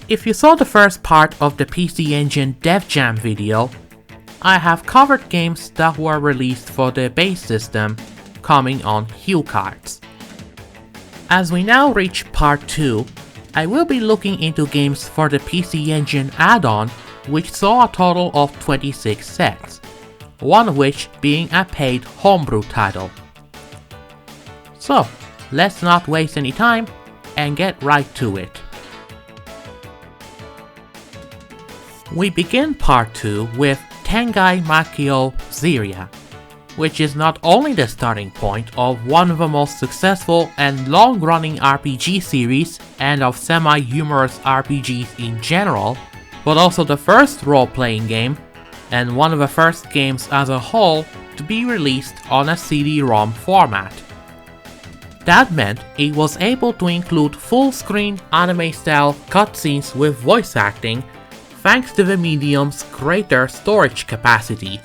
If you saw the first part of the PC Engine DevJam video, I have covered games that were released for the base system coming on Hue cards. As we now reach part 2, I will be looking into games for the PC Engine add-on, which saw a total of 26 sets, one of which being a paid homebrew title. So, let's not waste any time and get right to it. We begin part 2 with Tengai Makyou Ziria, which is not only the starting point of one of the most successful and long-running RPG series and of semi-humorous RPGs in general, but also the first role-playing game and one of the first games as a whole to be released on a CD-ROM format. That meant it was able to include full-screen anime-style cutscenes with voice acting thanks to the medium's greater storage capacity.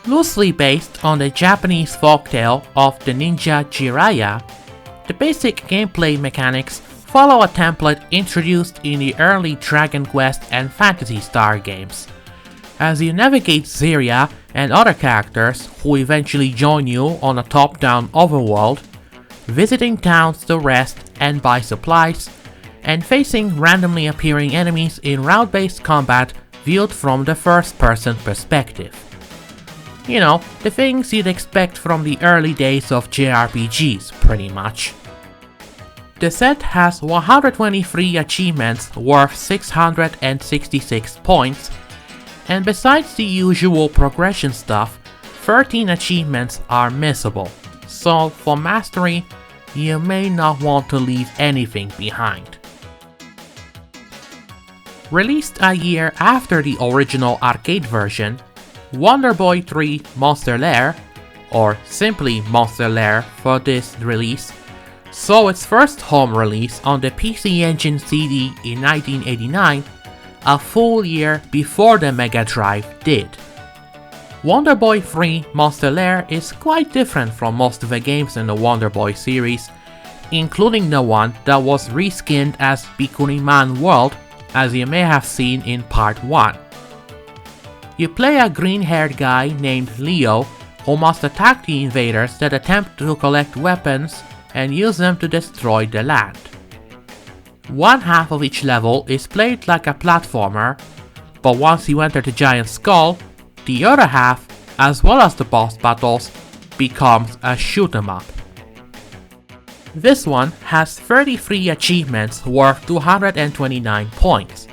Loosely based on the Japanese folktale of the ninja Jiraiya, the basic gameplay mechanics follow a template introduced in the early Dragon Quest and Phantasy Star games. As you navigate Ziria and other characters who eventually join you on a top-down overworld, visiting towns to rest and buy supplies, and facing randomly appearing enemies in round-based combat viewed from the first-person perspective. You know, the things you'd expect from the early days of JRPGs, pretty much. The set has 123 achievements worth 666 points, and besides the usual progression stuff, 13 achievements are missable, so for mastery, you may not want to leave anything behind. Released a year after the original arcade version, Wonder Boy 3 Monster Lair, or simply Monster Lair for this release, saw its first home release on the PC Engine CD in 1989, a full year before the Mega Drive did. Wonder Boy 3 Monster Lair is quite different from most of the games in the Wonder Boy series, including the one that was reskinned as Bikuniman World, as you may have seen in part 1. You play a green-haired guy named Leo who must attack the invaders that attempt to collect weapons and use them to destroy the land. One half of each level is played like a platformer, but once you enter the giant skull, the other half, as well as the boss battles, becomes a shoot 'em up. This one has 33 achievements worth 229 points,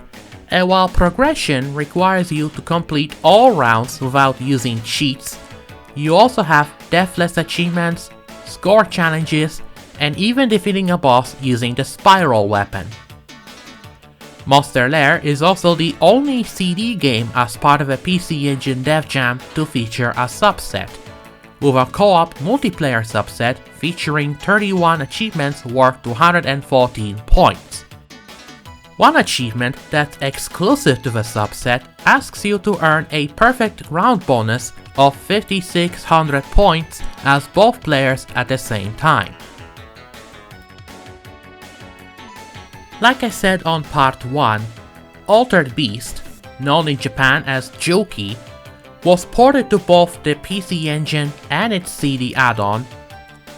and while progression requires you to complete all rounds without using cheats, you also have deathless achievements, score challenges, and even defeating a boss using the spiral weapon. Monster Lair is also the only CD game as part of a PC Engine DevJam to feature a subset, with a co-op multiplayer subset featuring 31 achievements worth 214 points. One achievement that's exclusive to the subset asks you to earn a perfect round bonus of 5600 points as both players at the same time. Like I said on part 1, Altered Beast, known in Japan as Juuouki, was ported to both the PC Engine and its CD add-on,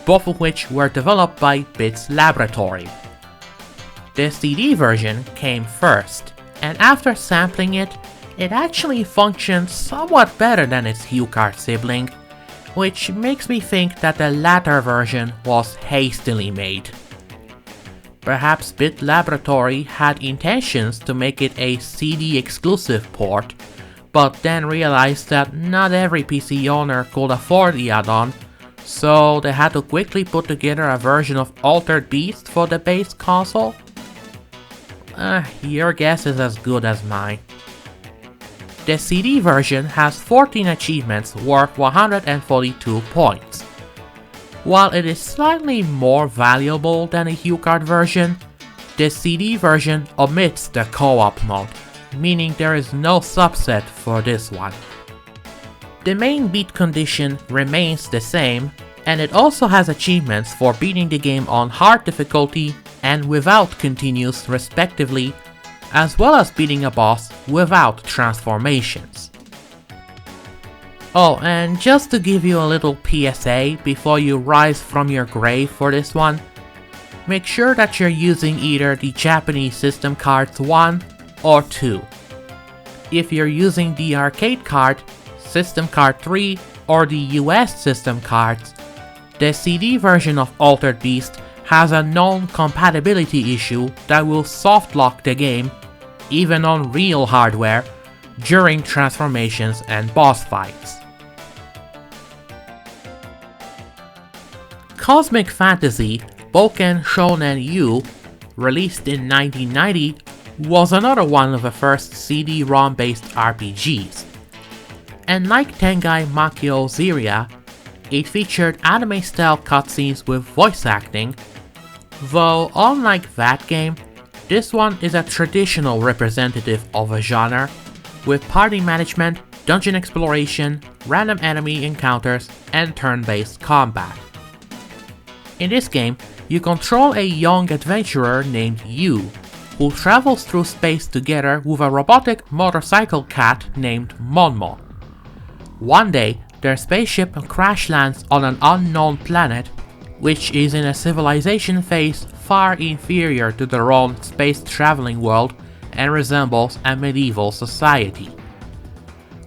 both of which were developed by Bits Laboratory. The CD version came first, and after sampling it, it actually functioned somewhat better than its HuCard sibling, which makes me think that the latter version was hastily made. Perhaps Bit Laboratory had intentions to make it a CD exclusive port, but then realized that not every PC owner could afford the add-on, so they had to quickly put together a version of Altered Beast for the base console? Your guess is as good as mine. The CD version has 14 achievements worth 142 points. While it is slightly more valuable than a HuCard version, the CD version omits the co-op mode, meaning there is no subset for this one. The main beat condition remains the same, and it also has achievements for beating the game on hard difficulty and without continues respectively, as well as beating a boss without transformations. Oh, and just to give you a little PSA before you rise from your grave for this one, make sure that you're using either the Japanese system cards 1 or 2. If you're using the arcade card, system card 3, or the US system cards, the CD version of Altered Beast has a known compatibility issue that will soft lock the game, even on real hardware, during transformations and boss fights. Cosmic Fantasy Boken Shounen U, released in 1990, was another one of the first CD-ROM based RPGs. And like Tengai Makyou Ziria, it featured anime-style cutscenes with voice acting, though unlike that game, this one is a traditional representative of a genre, with party management, dungeon exploration, random enemy encounters, and turn-based combat. In this game, you control a young adventurer named Yu, who travels through space together with a robotic motorcycle cat named Monmo. One day, their spaceship crash lands on an unknown planet, which is in a civilization phase far inferior to their own space traveling world and resembles a medieval society.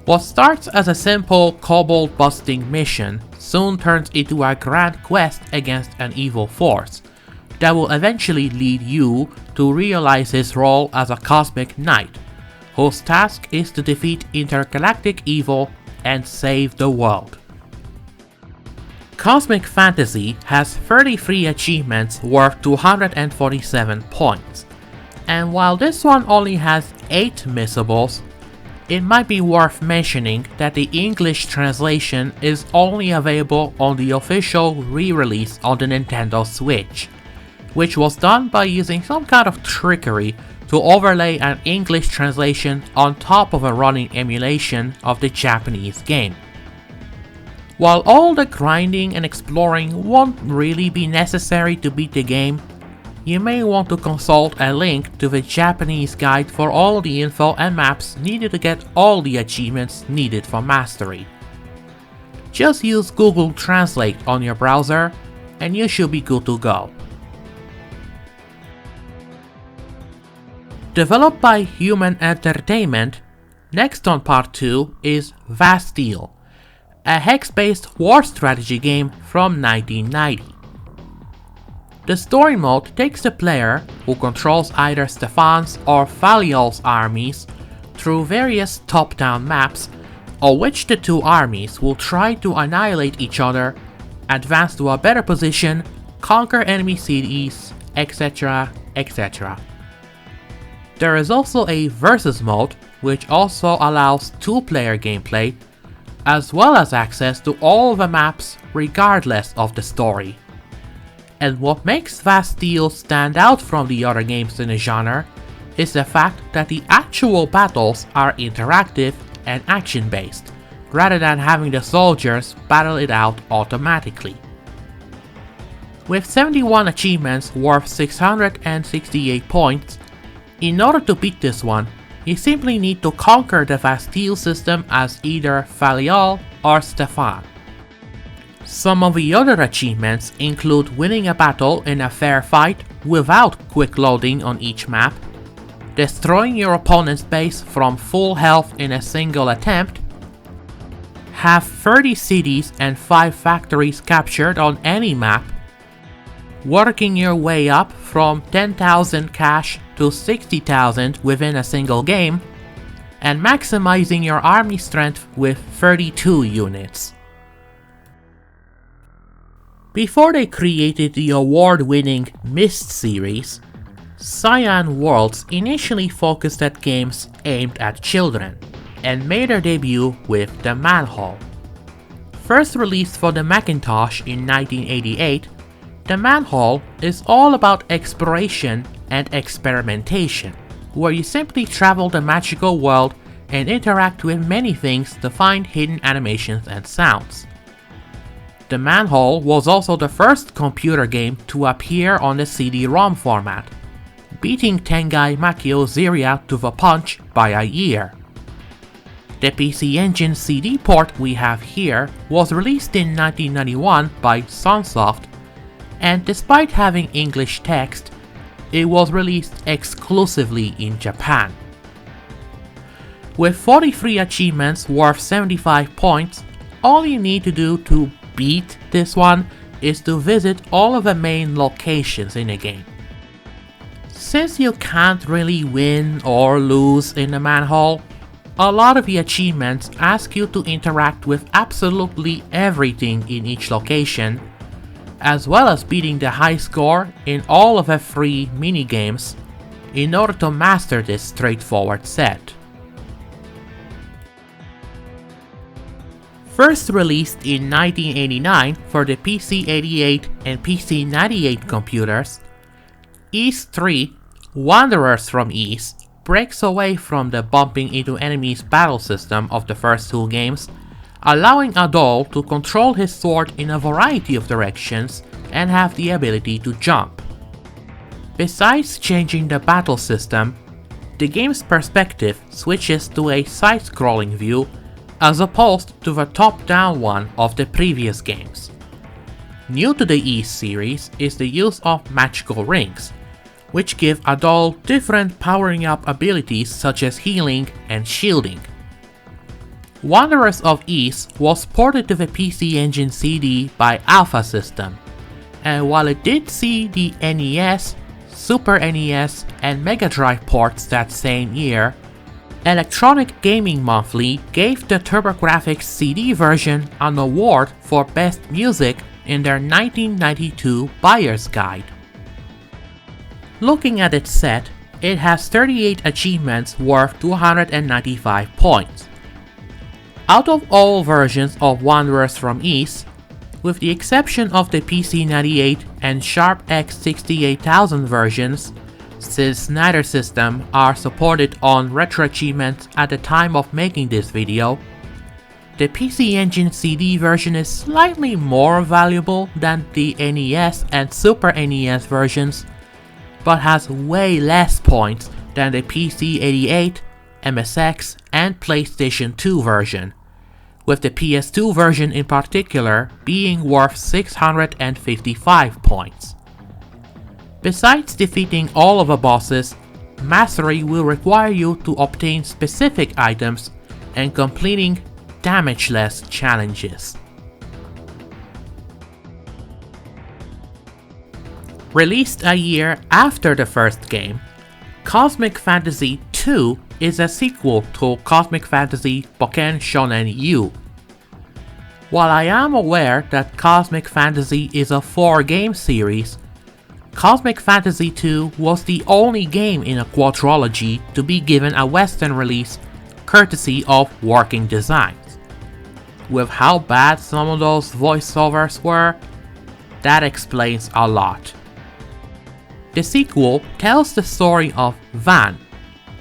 What starts as a simple kobold busting mission soon turns into a grand quest against an evil force that will eventually lead Yu to realize his role as a cosmic knight, whose task is to defeat intergalactic evil and save the world. Cosmic Fantasy has 33 achievements worth 247 points, and while this one only has 8 missables, it might be worth mentioning that the English translation is only available on the official re-release on the Nintendo Switch, which was done by using some kind of trickery to overlay an English translation on top of a running emulation of the Japanese game. While all the grinding and exploring won't really be necessary to beat the game, you may want to consult a link to the Japanese guide for all the info and maps needed to get all the achievements needed for mastery. Just use Google Translate on your browser and you should be good to go. Developed by Human Entertainment, next on part 2 is Vasteel, a hex-based war strategy game from 1990. The story mode takes the player, who controls either Stefan's or Faliol's armies, through various top-down maps, on which the two armies will try to annihilate each other, advance to a better position, conquer enemy cities, etc, etc. There is also a versus mode, which also allows 2-player gameplay, as well as access to all the maps regardless of the story. And what makes Vasteel stand out from the other games in the genre is the fact that the actual battles are interactive and action-based, rather than having the soldiers battle it out automatically. With 71 achievements worth 668 points, in order to beat this one, you simply need to conquer the Vasteel system as either Faliol or Stefan. Some of the other achievements include winning a battle in a fair fight without quick loading on each map, destroying your opponent's base from full health in a single attempt, have 30 cities and 5 factories captured on any map, working your way up from 10,000 cash to 60,000 within a single game, and maximizing your army strength with 32 units. Before they created the award-winning Myst series, Cyan Worlds initially focused at games aimed at children, and made their debut with the Manhole. First released for the Macintosh in 1988, the Manhole is all about exploration and experimentation, where you simply travel the magical world and interact with many things to find hidden animations and sounds. The Manhole was also the first computer game to appear on the CD-ROM format, beating Tengai Makyou Ziria to the punch by a year. The PC Engine CD port we have here was released in 1991 by Sunsoft, and despite having English text, it was released exclusively in Japan. With 43 achievements worth 75 points, all you need to do to beat this one is to visit all of the main locations in the game. Since you can't really win or lose in the Manhole, a lot of the achievements ask you to interact with absolutely everything in each location, as well as beating the high score in all of the free minigames in order to master this straightforward set. First released in 1989 for the PC-88 and PC-98 computers, Xak III, Wanderers from East breaks away from the bumping into enemies battle system of the first two games, allowing a doll to control his sword in a variety of directions and have the ability to jump. Besides changing the battle system, the game's perspective switches to a side-scrolling view as opposed to the top-down one of the previous games. New to the Xak series is the use of magical rings, which give a doll different powering up abilities such as healing and shielding. Wanderers of East was ported to the PC Engine CD by Alpha System, and while it did see the NES, Super NES, and Mega Drive ports that same year, Electronic Gaming Monthly gave the TurboGrafx CD version an award for Best Music in their 1992 Buyer's Guide. Looking at its set, it has 38 achievements worth 295 points. Out of all versions of Wanderers from East, with the exception of the PC-98 and Sharp X68000 versions, since neither system are supported on RetroAchievements at the time of making this video, the PC Engine CD version is slightly more valuable than the NES and Super NES versions, but has way less points than the PC-88, MSX, and PlayStation 2 version, with the PS2 version in particular being worth 655 points. Besides defeating all of the bosses, mastery will require you to obtain specific items and completing damageless challenges. Released a year after the first game, Cosmic Fantasy II is a sequel to Cosmic Fantasy Boken Shonen U. While I am aware that Cosmic Fantasy is a 4-game series, Cosmic Fantasy II was the only game in a quadrilogy to be given a Western release courtesy of Working Designs. With how bad some of those voiceovers were, that explains a lot. The sequel tells the story of Van,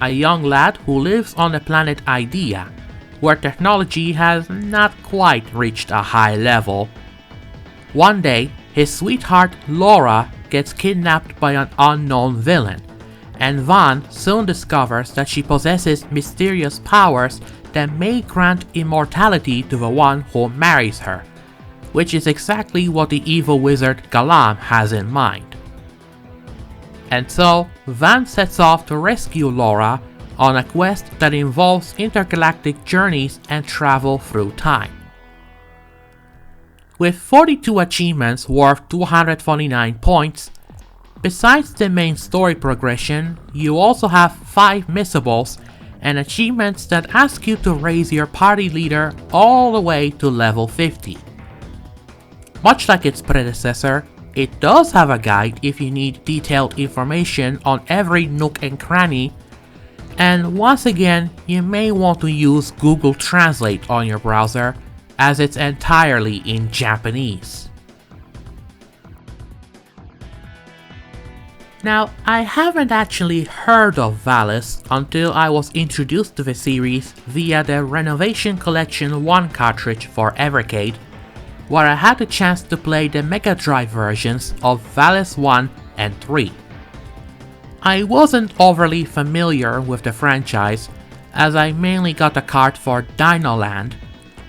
a young lad who lives on the planet Idea, where technology has not quite reached a high level. One day, his sweetheart Laura gets kidnapped by an unknown villain, and Van soon discovers that she possesses mysterious powers that may grant immortality to the one who marries her, which is exactly what the evil wizard Galam has in mind. And so, Van sets off to rescue Laura on a quest that involves intergalactic journeys and travel through time. With 42 achievements worth 249 points, besides the main story progression, you also have 5 missables and achievements that ask you to raise your party leader all the way to level 50. Much like its predecessor, it does have a guide if you need detailed information on every nook and cranny, and once again, you may want to use Google Translate on your browser, as it's entirely in Japanese. Now, I haven't actually heard of Valis until I was introduced to the series via the Renovation Collection 1 cartridge for Evercade, where I had the chance to play the Mega Drive versions of Valis 1 and 3. I wasn't overly familiar with the franchise, as I mainly got a card for Dino Land,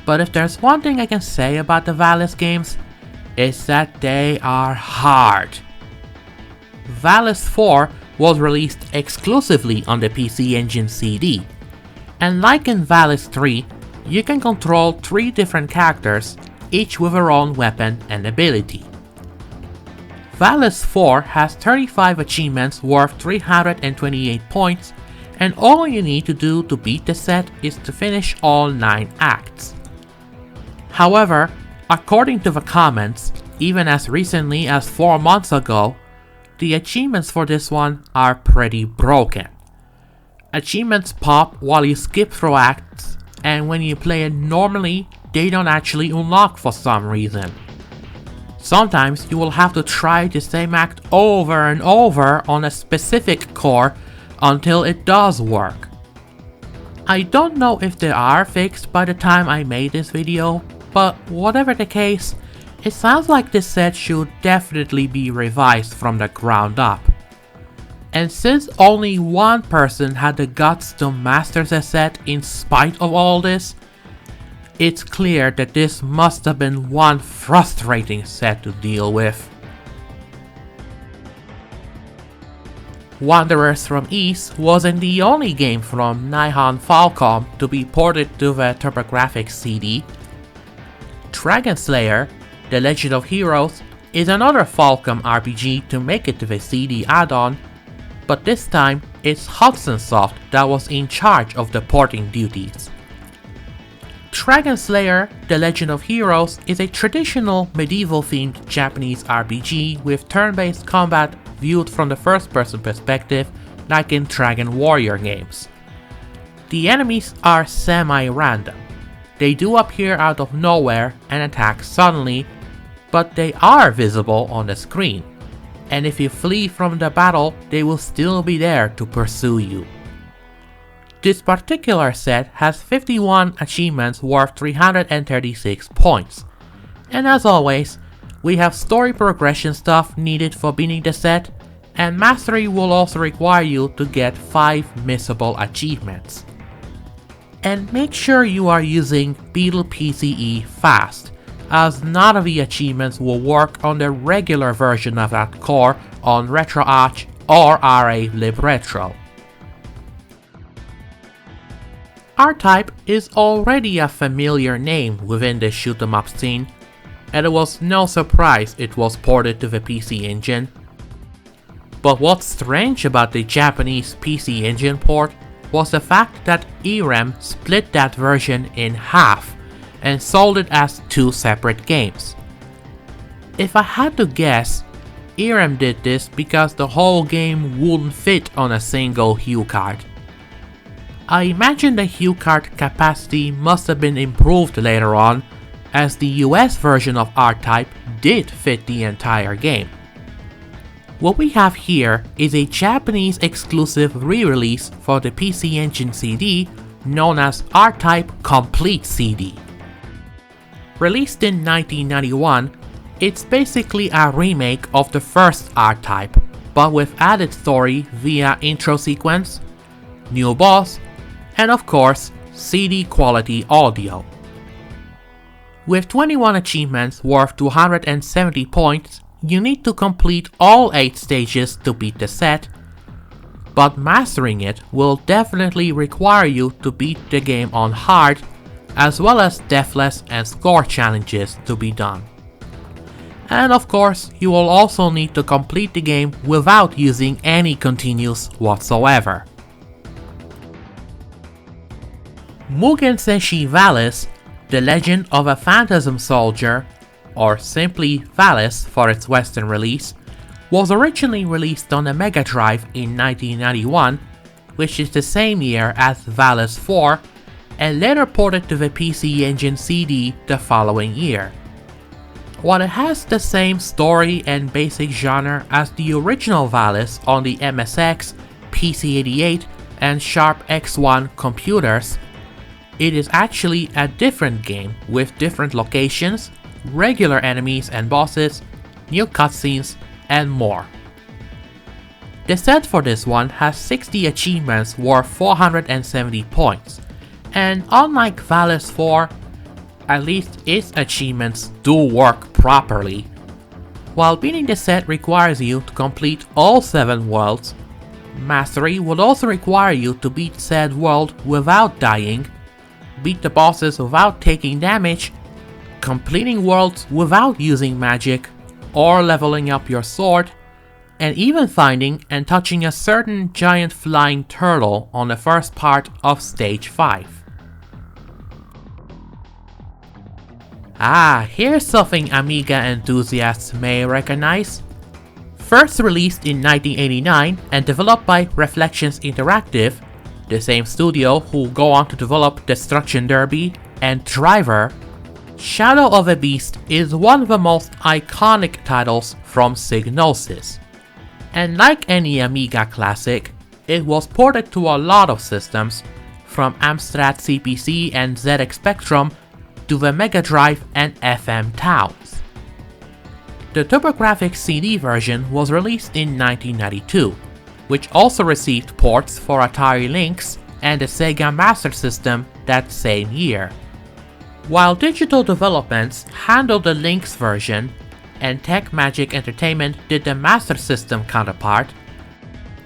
but if there's one thing I can say about the Valis games, it's that they are hard. Valis IV was released exclusively on the PC Engine CD, and like in Valis III, you can control 3 different characters, each with their own weapon and ability. Valis IV has 35 achievements worth 328 points, and all you need to do to beat the set is to finish all 9 acts. However, according to the comments, even as recently as 4 months ago, the achievements for this one are pretty broken. Achievements pop while you skip through acts, and when you play it normally, they don't actually unlock for some reason. Sometimes you will have to try the same act over and over on a specific core until it does work. I don't know if they are fixed by the time I made this video, but whatever the case, it sounds like this set should definitely be revised from the ground up. And since only one person had the guts to master the set in spite of all this, it's clear that this must have been one frustrating set to deal with. Wanderers from East wasn't the only game from Nihon Falcom to be ported to the TurboGrafx CD. Dragon Slayer, The Legend of Heroes, is another Falcom RPG to make it to the CD add-on, but this time it's Hudson Soft that was in charge of the porting duties. Dragon Slayer, The Legend of Heroes is a traditional medieval-themed Japanese RPG with turn-based combat viewed from the first-person perspective like in Dragon Warrior games. The enemies are semi-random. They do appear out of nowhere and attack suddenly, but they are visible on the screen, and if you flee from the battle, they will still be there to pursue you. This particular set has 51 achievements worth 336 points, and as always, we have story progression stuff needed for beating the set, and mastery will also require you to get 5 missable achievements. And make sure you are using Beetle PCE fast, as none of the achievements will work on the regular version of that core on RetroAch or RA LibRetro. R-Type is already a familiar name within the shoot-em-up scene, and it was no surprise it was ported to the PC Engine. But what's strange about the Japanese PC Engine port was the fact that Irem split that version in half and sold it as 2 separate games. If I had to guess, Irem did this because the whole game wouldn't fit on a single hue card. I imagine the hue card capacity must have been improved later on, as the US version of R-Type did fit the entire game. What we have here is a Japanese exclusive re-release for the PC Engine CD known as R-Type Complete CD. Released in 1991, it's basically a remake of the first R-Type, but with added story via intro sequence, new boss, and of course, CD quality audio. With 21 achievements worth 270 points, you need to complete all 8 stages to beat the set, but mastering it will definitely require you to beat the game on hard, as well as deathless and score challenges to be done. And of course, you will also need to complete the game without using any continues whatsoever. Mugen Senshi Valis, The Legend of a Fantasm Soldier, or simply Valis for its Western release, was originally released on the Mega Drive in 1991, which is the same year as Valis IV, and later ported to the PC Engine CD the following year. While it has the same story and basic genre as the original Valis on the MSX, PC-88, and Sharp X1 computers, it is actually a different game with different locations, regular enemies and bosses, new cutscenes, and more. The set for this one has 60 achievements worth 470 points, and unlike Valis IV, at least its achievements do work properly. While beating the set requires you to complete all 7 worlds, Mastery would also require you to beat said world without dying, beat the bosses without taking damage, completing worlds without using magic, or leveling up your sword, and even finding and touching a certain giant flying turtle on the first part of Stage 5. Ah, here's something Amiga enthusiasts may recognize. First released in 1989 and developed by Reflections Interactive, the same studio who go on to develop Destruction Derby and Driver, Shadow of a Beast is one of the most iconic titles from Psygnosis. And like any Amiga classic, it was ported to a lot of systems, from Amstrad CPC and ZX Spectrum to the Mega Drive and FM Towns. The TurboGrafx CD version was released in 1992, which also received ports for Atari Lynx and the Sega Master System that same year. While Digital Developments handled the Lynx version and Tech Magic Entertainment did the Master System counterpart,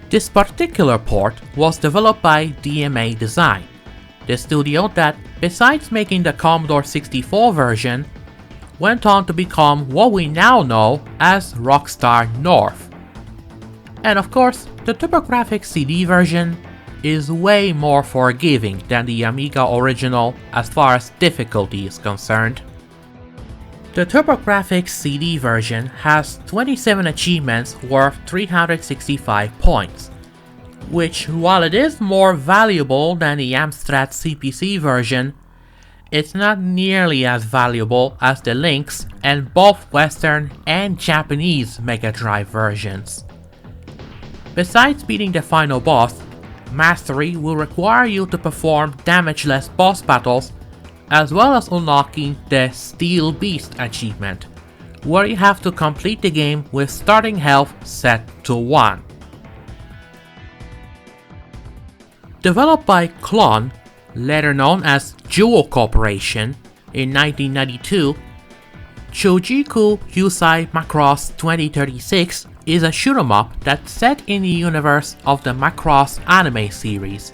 this particular port was developed by DMA Design, the studio that, besides making the Commodore 64 version, went on to become what we now know as Rockstar North. And of course, the TurboGrafx CD version is way more forgiving than the Amiga original as far as difficulty is concerned. The TurboGrafx CD version has 27 achievements worth 365 points, which, while it is more valuable than the Amstrad CPC version, it's not nearly as valuable as the Lynx and both Western and Japanese Mega Drive versions. Besides beating the final boss, Mastery will require you to perform damageless boss battles, as well as unlocking the Steel Beast achievement, where you have to complete the game with starting health set to 1. Developed by Klon, later known as Jewel Corporation, in 1992, Jiiku Yousai Macross 2036 is a shoot-'em-up that's set in the universe of the Macross anime series.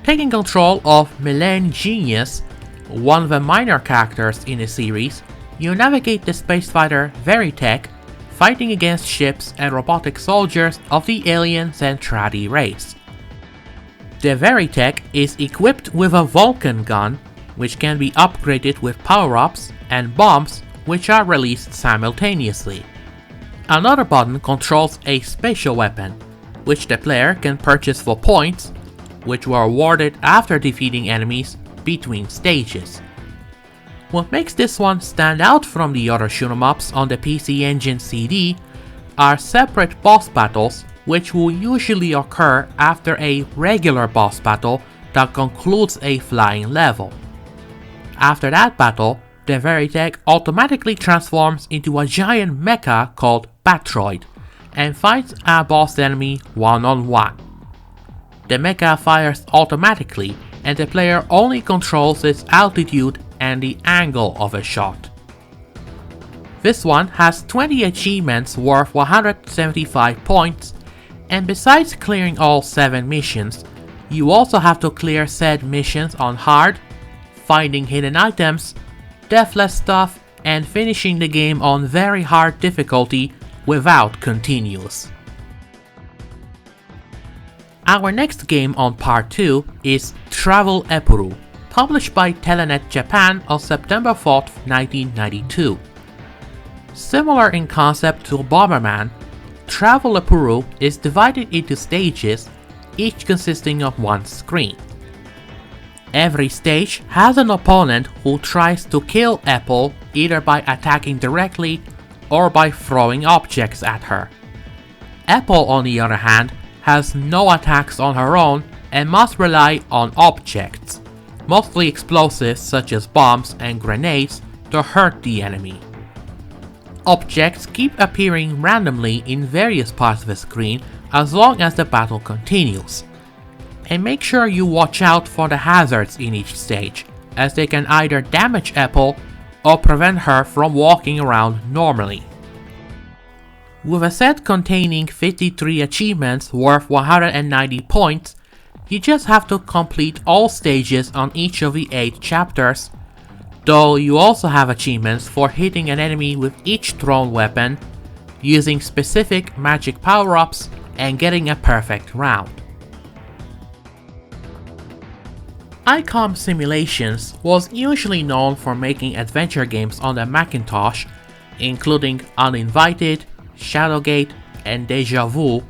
Taking control of Millennium Genius, one of the minor characters in the series, you navigate the space fighter Veritech, fighting against ships and robotic soldiers of the alien Zentradi race. The Veritech is equipped with a Vulcan gun, which can be upgraded with power-ups, and bombs, which are released simultaneously. Another button controls a special weapon, which the player can purchase for points, which were awarded after defeating enemies between stages. What makes this one stand out from the other shoot-'em-ups on the PC Engine CD are separate boss battles, which will usually occur after a regular boss battle that concludes a flying level. After that battle, the Veritech automatically transforms into a giant mecha called Batroid and fights a boss enemy one-on-one. The mecha fires automatically and the player only controls its altitude and the angle of a shot. This one has 20 achievements worth 175 points, and besides clearing all 7 missions, you also have to clear said missions on hard, finding hidden items, deathless stuff, and finishing the game on very hard difficulty without continuous. Our next game on part 2 is Travel Epuru, published by Telenet Japan on September 4th, 1992. Similar in concept to Bomberman, Travel Epuru is divided into stages, each consisting of one screen. Every stage has an opponent who tries to kill Apple either by attacking directly or by throwing objects at her. Apple, on the other hand, has no attacks on her own and must rely on objects, mostly explosives such as bombs and grenades, to hurt the enemy. Objects keep appearing randomly in various parts of the screen as long as the battle continues. And make sure you watch out for the hazards in each stage, as they can either damage Apple or prevent her from walking around normally. With a set containing 53 achievements worth 190 points, you just have to complete all stages on each of the 8 chapters, though you also have achievements for hitting an enemy with each thrown weapon, using specific magic power-ups, and getting a perfect round. ICOM Simulations was usually known for making adventure games on the Macintosh, including Uninvited, Shadowgate, and Deja Vu,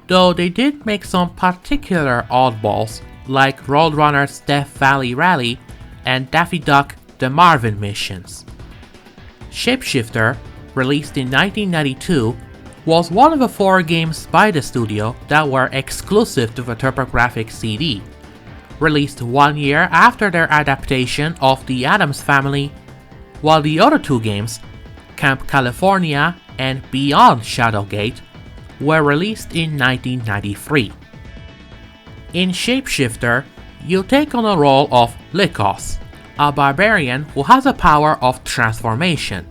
though they did make some particular oddballs like Roadrunner's Death Valley Rally and Daffy Duck The Marvin missions. Shapeshifter, released in 1992, was one of the 4 games by the studio that were exclusive to the TurboGrafx CD, released 1 year after their adaptation of The Addams Family, while the other 2 games, Camp California and Beyond Shadowgate, were released in 1993. In Shapeshifter, you take on the role of Lycos, a barbarian who has a power of transformation.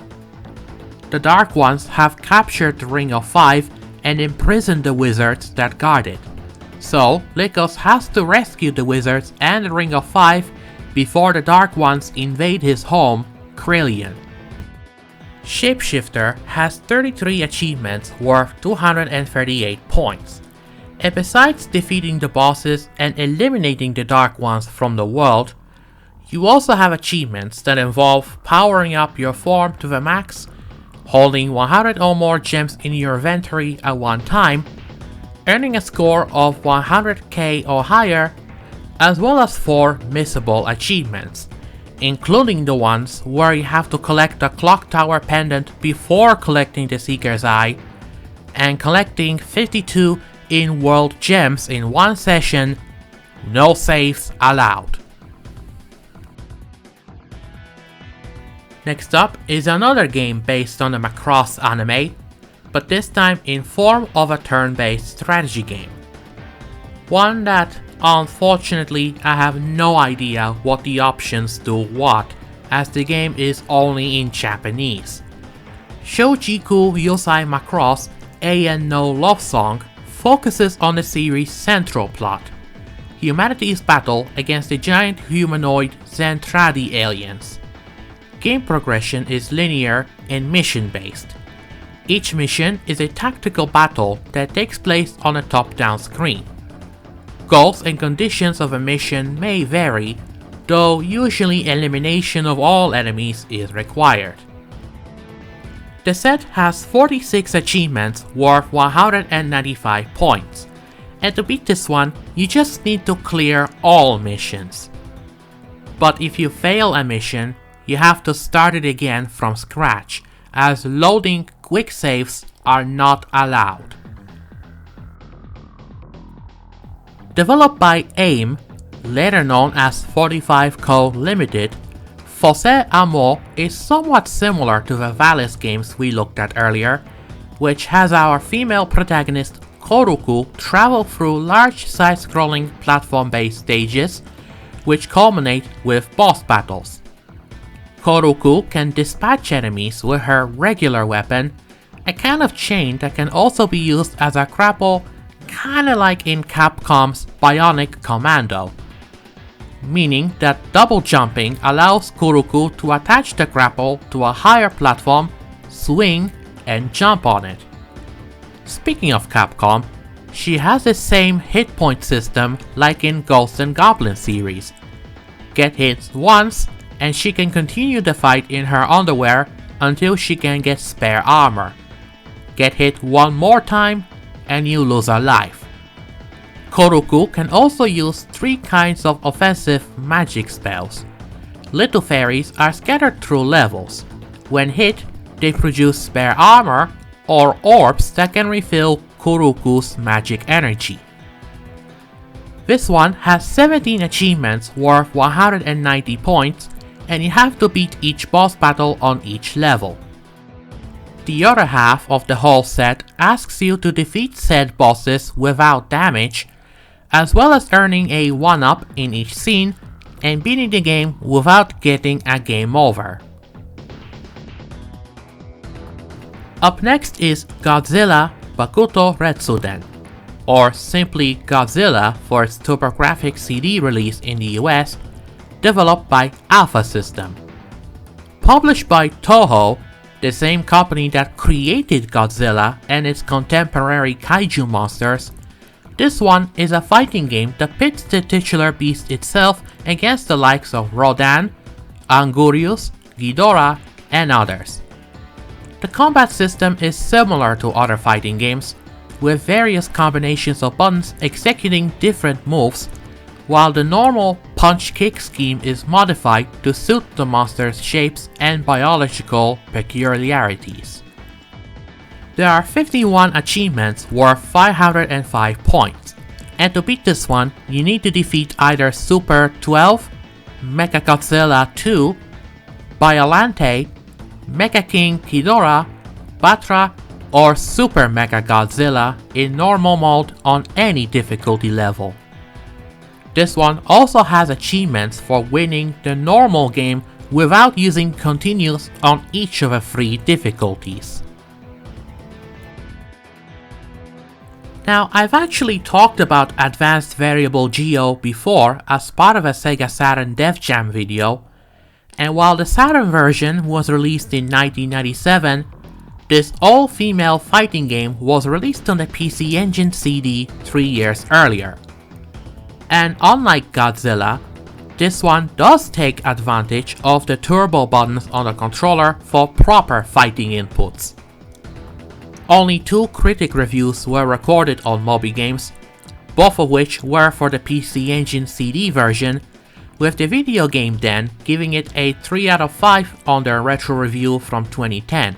The Dark Ones have captured the Ring of Five and imprisoned the wizards that guard it, so Lycos has to rescue the wizards and the Ring of Five before the Dark Ones invade his home, Krillian. Shapeshifter has 33 achievements worth 238 points, and besides defeating the bosses and eliminating the Dark Ones from the world, you also have achievements that involve powering up your form to the max, holding 100 or more gems in your inventory at one time, earning a score of 100k or higher, as well as 4 missable achievements, including the ones where you have to collect the Clock Tower pendant before collecting the Seeker's Eye, and collecting 52 in-world gems in one session, no saves allowed. Next up is another game based on the Macross anime, but this time in form of a turn-based strategy game. One that, unfortunately, I have no idea what the options do what, as the game is only in Japanese. Show Jiiku Yousai Macross Eien no Love Song focuses on the series' central plot, humanity's battle against the giant humanoid Zentradi aliens. Game progression is linear and mission-based. Each mission is a tactical battle that takes place on a top-down screen. Goals and conditions of a mission may vary, though usually elimination of all enemies is required. The set has 46 achievements worth 195 points, and to beat this one, you just need to clear all missions. But if you fail a mission, you have to start it again from scratch, as loading quick saves are not allowed. Developed by Eien, later known as 45 Co. Limited, Fausetté Amour is somewhat similar to the Valis games we looked at earlier, which has our female protagonist Koruku travel through large side-scrolling platform-based stages, which culminate with boss battles. Koruku can dispatch enemies with her regular weapon, a kind of chain that can also be used as a grapple, kinda like in Capcom's Bionic Commando, meaning that double jumping allows Koruku to attach the grapple to a higher platform, swing, and jump on it. Speaking of Capcom, she has the same hit point system like in Ghosts and Goblins series. Get hit once, and she can continue the fight in her underwear until she can get spare armor. Get hit one more time, and you lose a life. Koruku can also use 3 kinds of offensive magic spells. Little fairies are scattered through levels. When hit, they produce spare armor or orbs that can refill Koruku's magic energy. This one has 17 achievements worth 190 points, and you have to beat each boss battle on each level. The other half of the whole set asks you to defeat said bosses without damage, as well as earning a 1-up in each scene and beating the game without getting a game over. Up next is Godzilla Bakuto Retsuden, or simply Godzilla for its TurboGrafx CD release in the US, developed by Alpha System. Published by Toho, the same company that created Godzilla and its contemporary kaiju monsters, this one is a fighting game that pits the titular beast itself against the likes of Rodan, Angurius, Ghidorah, and others. The combat system is similar to other fighting games, with various combinations of buttons executing different moves, while the normal punch-kick scheme is modified to suit the monster's shapes and biological peculiarities. There are 51 achievements worth 505 points, and to beat this one, you need to defeat either Super 12, Mechagodzilla 2, Biolante, Mecha King Ghidorah, Batra, or Super Mechagodzilla in normal mode on any difficulty level. This one also has achievements for winning the normal game without using continues on each of the 3 difficulties. Now, I've actually talked about Advanced Variable Geo before as part of a Sega Saturn DevJam video, and while the Saturn version was released in 1997, this all-female fighting game was released on the PC Engine CD 3 years earlier. And unlike Godzilla, this one does take advantage of the turbo buttons on the controller for proper fighting inputs. Only 2 critic reviews were recorded on Moby Games, both of which were for the PC Engine CD version, with the video game then giving it a 3 out of 5 on their retro review from 2010,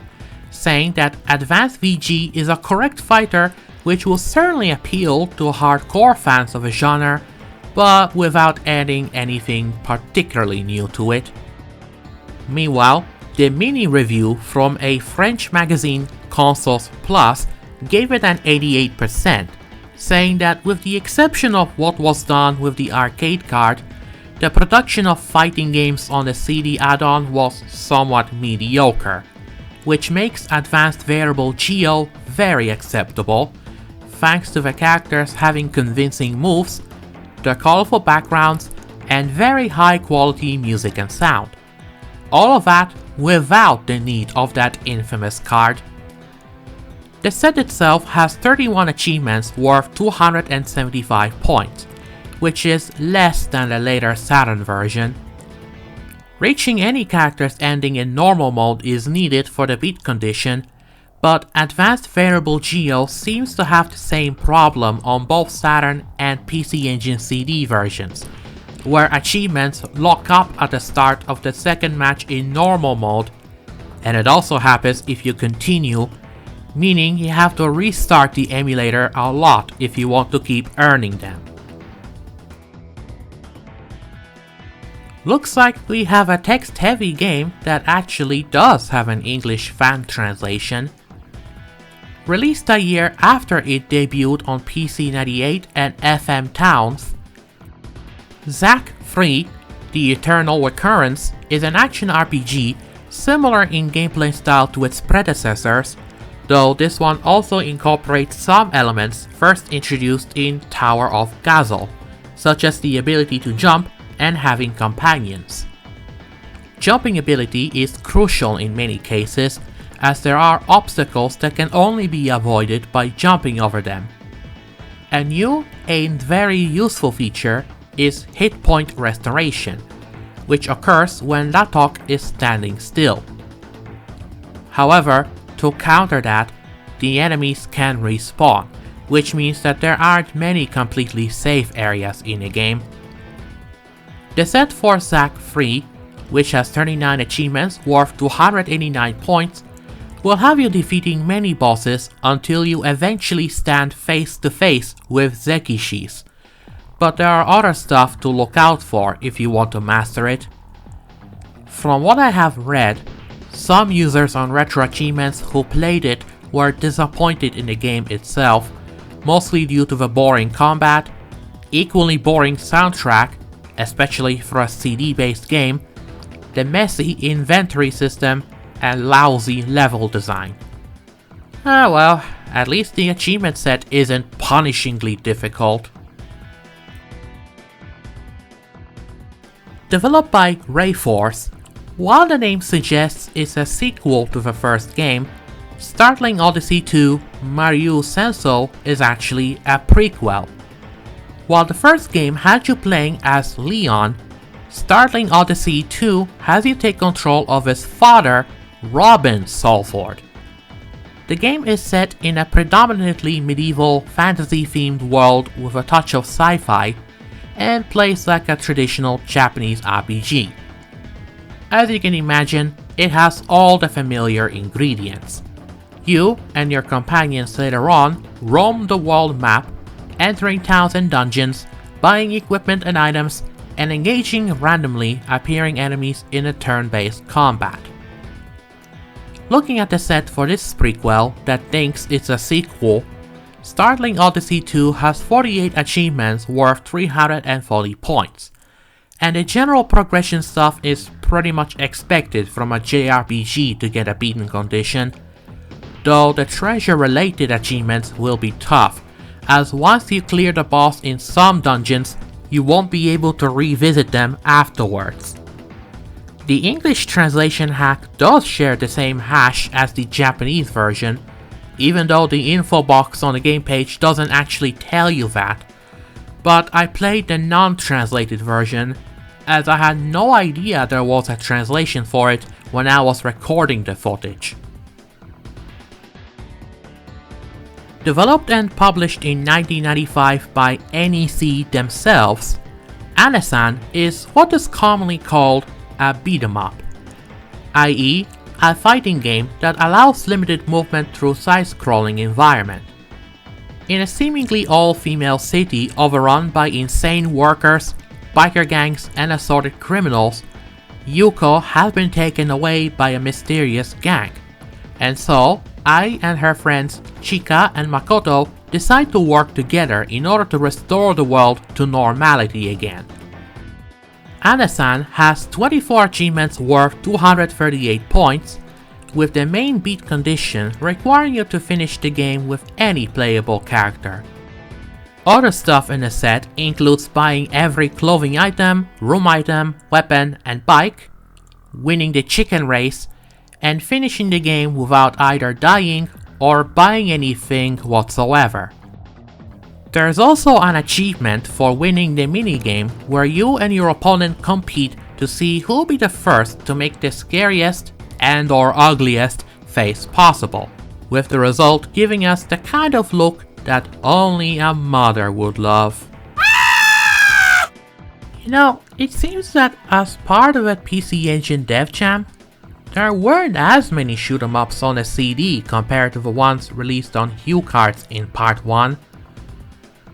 saying that Advanced VG is a correct fighter which will certainly appeal to hardcore fans of a genre, but without adding anything particularly new to it. Meanwhile, the mini review from a French magazine, Consoles Plus, gave it an 88%, saying that with the exception of what was done with the arcade card, the production of fighting games on the CD add-on was somewhat mediocre, which makes Advanced Variable Geo very acceptable, thanks to the characters having convincing moves, the colorful backgrounds, and very high quality music and sound. All of that without the need of that infamous card. The set itself has 31 achievements worth 275 points, which is less than the later Saturn version. Reaching any character's ending in normal mode is needed for the beat condition, but Advanced Variable Geo seems to have the same problem on both Saturn and PC Engine CD versions, where achievements lock up at the start of the second match in normal mode, and it also happens if you continue, meaning you have to restart the emulator a lot if you want to keep earning them. Looks like we have a text-heavy game that actually does have an English fan translation. Released a year after it debuted on PC98 and FM Towns, Xak III, The Eternal Recurrence, is an action RPG similar in gameplay style to its predecessors, though this one also incorporates some elements first introduced in Tower of Gazelle, such as the ability to jump and having companions. Jumping ability is crucial in many cases, as there are obstacles that can only be avoided by jumping over them. A new and very useful feature is hit point restoration, which occurs when Latok is standing still. However, to counter that, the enemies can respawn, which means that there aren't many completely safe areas in the game. The set for Xak III, which has 39 achievements worth 289 points, will have you defeating many bosses until you eventually stand face to face with Zekishis, but there are other stuff to look out for if you want to master it. From what I have read, some users on RetroAchievements who played it were disappointed in the game itself, mostly due to the boring combat, equally boring soundtrack, especially for a CD-based game, the messy inventory system, and lousy level design. Well, at least the achievement set isn't punishingly difficult. Developed by Rayforce, while the name suggests it's a sequel to the first game, Startling Odyssey 2 Maryuu Sensou is actually a prequel. While the first game had you playing as Leon, Startling Odyssey 2 has you take control of his father, Robin Salford. The game is set in a predominantly medieval fantasy-themed world with a touch of sci-fi, and plays like a traditional Japanese RPG. As you can imagine, it has all the familiar ingredients. You and your companions later on roam the world map, entering towns and dungeons, buying equipment and items, and engaging randomly appearing enemies in a turn-based combat. Looking at the set for this prequel that thinks it's a sequel, Startling Odyssey 2 has 48 achievements worth 340 points, and the general progression stuff is pretty much expected from a JRPG to get a beaten condition, though the treasure related achievements will be tough, as once you clear the boss in some dungeons, you won't be able to revisit them afterwards. The English translation hack does share the same hash as the Japanese version, even though the info box on the game page doesn't actually tell you that, but I played the non-translated version, as I had no idea there was a translation for it when I was recording the footage. Developed and published in 1995 by NEC themselves, Anasan is what is commonly called a beat-em-up, i.e. a fighting game that allows limited movement through side-scrolling environment. In a seemingly all-female city overrun by insane workers, biker gangs, and assorted criminals, Yuko has been taken away by a mysterious gang, and so Ai and her friends Chika and Makoto decide to work together in order to restore the world to normality again. Anasan has 24 achievements worth 238 points, with the main beat condition requiring you to finish the game with any playable character. Other stuff in the set includes buying every clothing item, room item, weapon, and bike, winning the chicken race, and finishing the game without either dying or buying anything whatsoever. There's also an achievement for winning the minigame where you and your opponent compete to see who'll be the first to make the scariest and/or ugliest face possible, with the result giving us the kind of look that only a mother would love. You know, it seems that as part of a PC Engine DevJam, there weren't as many shoot 'em ups on a CD compared to the ones released on HuCards in Part 1.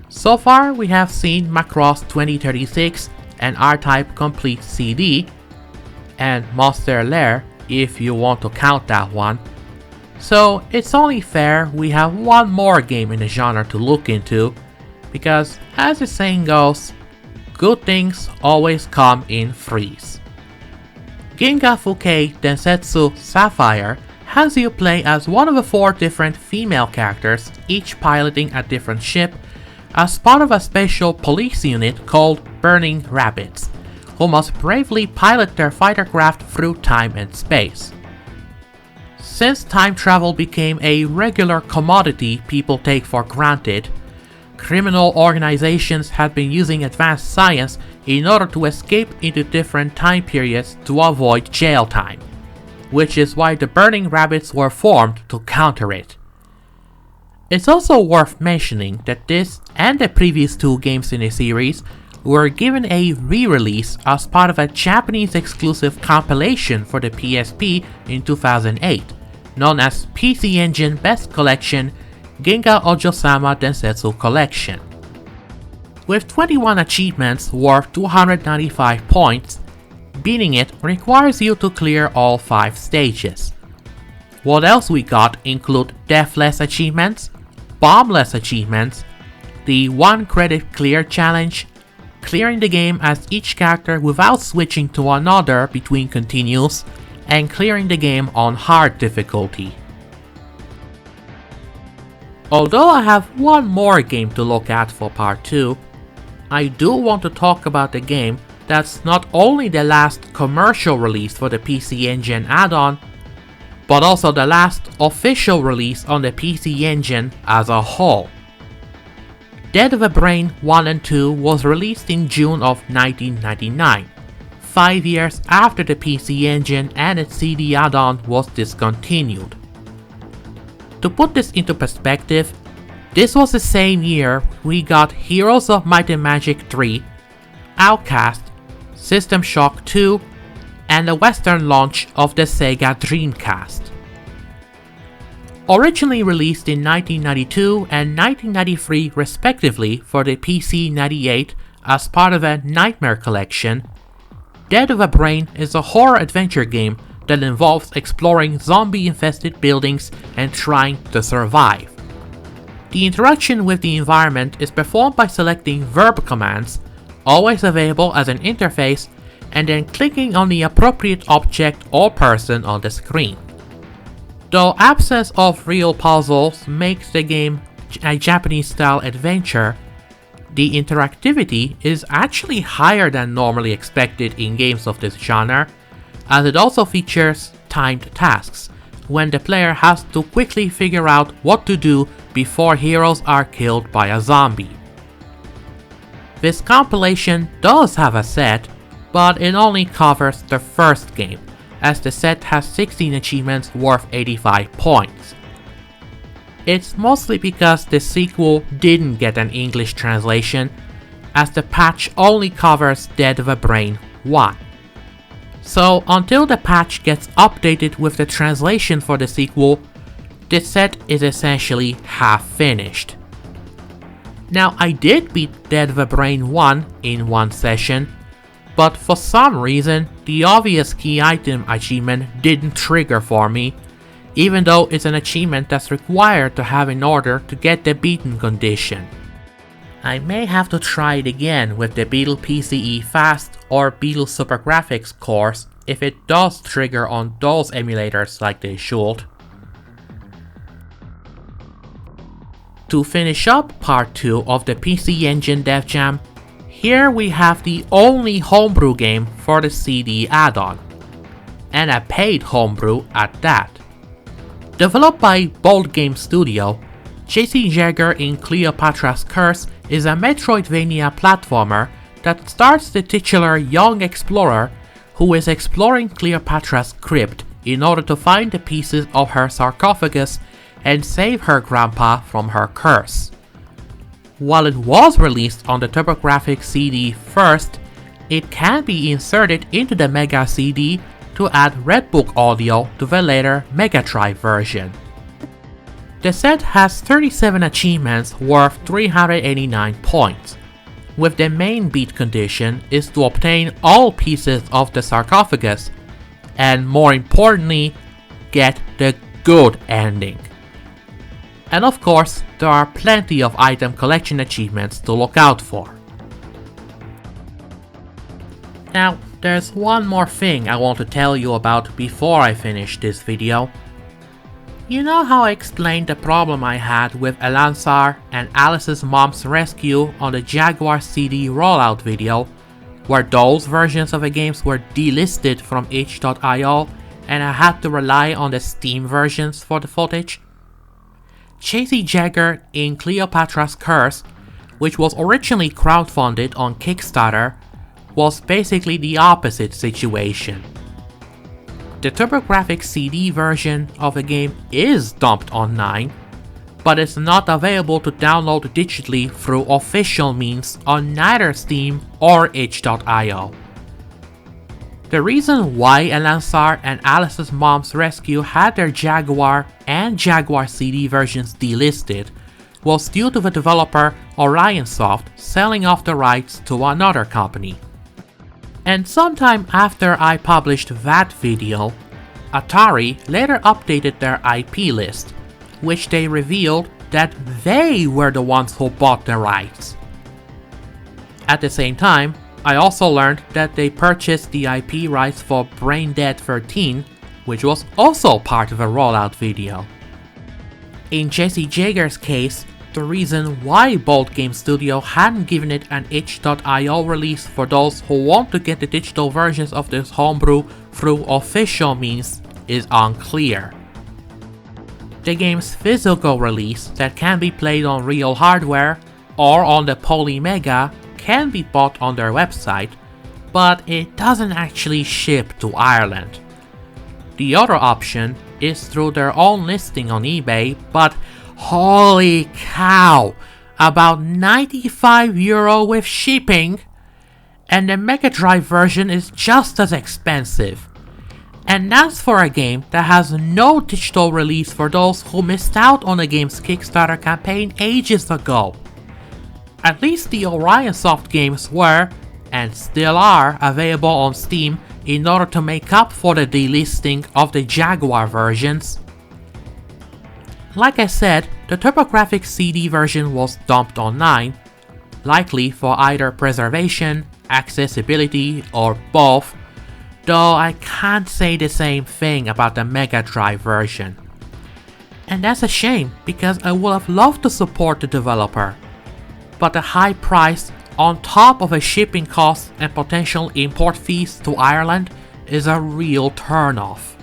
So far we have seen Macross 2036 and R-Type Complete CD, and Monster Lair if you want to count that one. So it's only fair we have one more game in the genre to look into, because as the saying goes, good things always come in threes. Ginga Fukei Densetsu Sapphire has you play as one of the 4 different female characters, each piloting a different ship, as part of a special police unit called Burning Rabbits, who must bravely pilot their fighter craft through time and space. Since time travel became a regular commodity people take for granted, criminal organizations have been using advanced science in order to escape into different time periods to avoid jail time, which is why the Burning Rabbits were formed to counter it. It's also worth mentioning that this and the previous 2 games in the series were given a re-release as part of a Japanese exclusive compilation for the PSP in 2008, known as PC Engine Best Collection Ginga Ojo-sama Densetsu Collection. With 21 achievements worth 295 points, beating it requires you to clear all 5 stages. What else we got include deathless achievements, bombless achievements, the 1 credit clear challenge, clearing the game as each character without switching to another between continues, and clearing the game on hard difficulty. Although I have one more game to look at for part 2, I do want to talk about the game that's not only the last commercial release for the PC Engine add-on, but also the last official release on the PC Engine as a whole. Dead of a Brain 1 and 2 was released in June of 1999, 5 years after the PC Engine and its CD add-on was discontinued. To put this into perspective, this was the same year we got Heroes of Might and Magic 3, Outcast, System Shock 2, and the Western launch of the Sega Dreamcast. Originally released in 1992 and 1993 respectively for the PC 98 as part of a Nightmare collection, Dead of a Brain is a horror adventure game that involves exploring zombie-infested buildings and trying to survive. The interaction with the environment is performed by selecting verb commands, always available as an interface, and then clicking on the appropriate object or person on the screen. Though absence of real puzzles makes the game a Japanese-style adventure, the interactivity is actually higher than normally expected in games of this genre, as it also features timed tasks, when the player has to quickly figure out what to do before heroes are killed by a zombie. This compilation does have a set, but it only covers the first game, as the set has 16 achievements worth 85 points. It's mostly because the sequel didn't get an English translation, as the patch only covers Dead of a Brain 1. So until the patch gets updated with the translation for the sequel, the set is essentially half finished. Now I did beat Dead of a Brain 1 in one session, but for some reason the obvious key item achievement didn't trigger for me, even though it's an achievement that's required to have in order to get the beaten condition. I may have to try it again with the Beetle PCE Fast or Beetle Super Graphics cores if it does trigger on those emulators like they should. To finish up part 2 of the PC Engine DevJam, here we have the only homebrew game for the CD add-on, and a paid homebrew at that. Developed by Bold Game Studio, Jessie Jaeger in Cleopatra's Curse is a Metroidvania platformer that stars the titular young explorer who is exploring Cleopatra's crypt in order to find the pieces of her sarcophagus and save her grandpa from her curse. While it was released on the TurboGrafx CD first, it can be inserted into the Mega CD to add Redbook audio to the later Mega Drive version. The set has 37 achievements worth 389 points, with the main beat condition is to obtain all pieces of the sarcophagus, and more importantly, get the good ending. And of course, there are plenty of item collection achievements to look out for. Now, there's one more thing I want to tell you about before I finish this video. You know how I explained the problem I had with Elansar and Alice's mom's rescue on the Jaguar CD rollout video, where those versions of the games were delisted from itch.io and I had to rely on the Steam versions for the footage? Jessie Jaeger in Cleopatra's Curse, which was originally crowdfunded on Kickstarter, was basically the opposite situation. The TurboGrafx CD version of the game is dumped online, but it's not available to download digitally through official means on neither Steam or itch.io. The reason why Elansar and Alice's mom's rescue had their Jaguar and Jaguar CD versions delisted was due to the developer Orionsoft selling off the rights to another company. And sometime after I published that video, Atari later updated their IP list, which they revealed that they were the ones who bought the rights. At the same time, I also learned that they purchased the IP rights for Brain Dead 13, which was also part of a rollout video. In Jessie Jaeger's case, the reason why Bold Game Studio hadn't given it an itch.io release for those who want to get the digital versions of this homebrew through official means is unclear. The game's physical release that can be played on real hardware or on the Polymega can be bought on their website, but it doesn't actually ship to Ireland. The other option is through their own listing on eBay, but holy cow, about €95 with shipping, and the Mega Drive version is just as expensive. And that's for a game that has no digital release for those who missed out on the game's Kickstarter campaign ages ago. At least the Orion Soft games were, and still are, available on Steam in order to make up for the delisting of the Jaguar versions. Like I said, the TurboGrafx CD version was dumped online, likely for either preservation, accessibility, or both, though I can't say the same thing about the Mega Drive version. And that's a shame, because I would have loved to support the developer. But the high price, on top of a shipping cost and potential import fees to Ireland, is a real turnoff.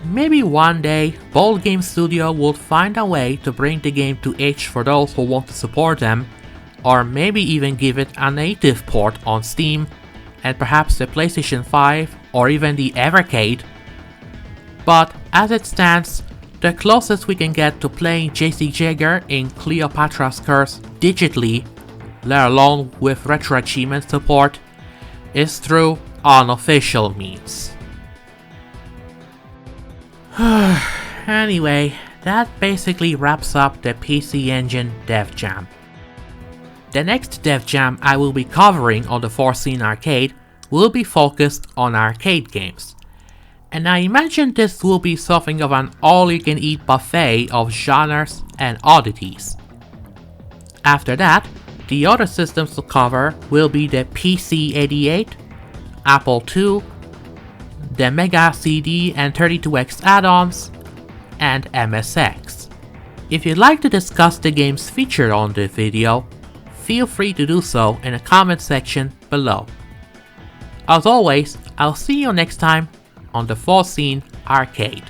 Maybe one day, Bold Game Studio would find a way to bring the game to itch for those who want to support them, or maybe even give it a native port on Steam, and perhaps the PlayStation 5 or even the Evercade. But as it stands, the closest we can get to playing Jessie Jaeger in Cleopatra's Curse digitally, let alone with RetroAchievements support, is through unofficial means. Anyway, that basically wraps up the PC Engine DevJam. The next DevJam I will be covering on the Foreseen Arcade will be focused on arcade games. And I imagine this will be something of an all-you-can-eat buffet of genres and oddities. After that, the other systems to cover will be the PC-88, Apple II, the Mega CD and 32X add-ons, and MSX. If you'd like to discuss the games featured on this video, feel free to do so in the comment section below. As always, I'll see you next time on the Foreseen Arcade.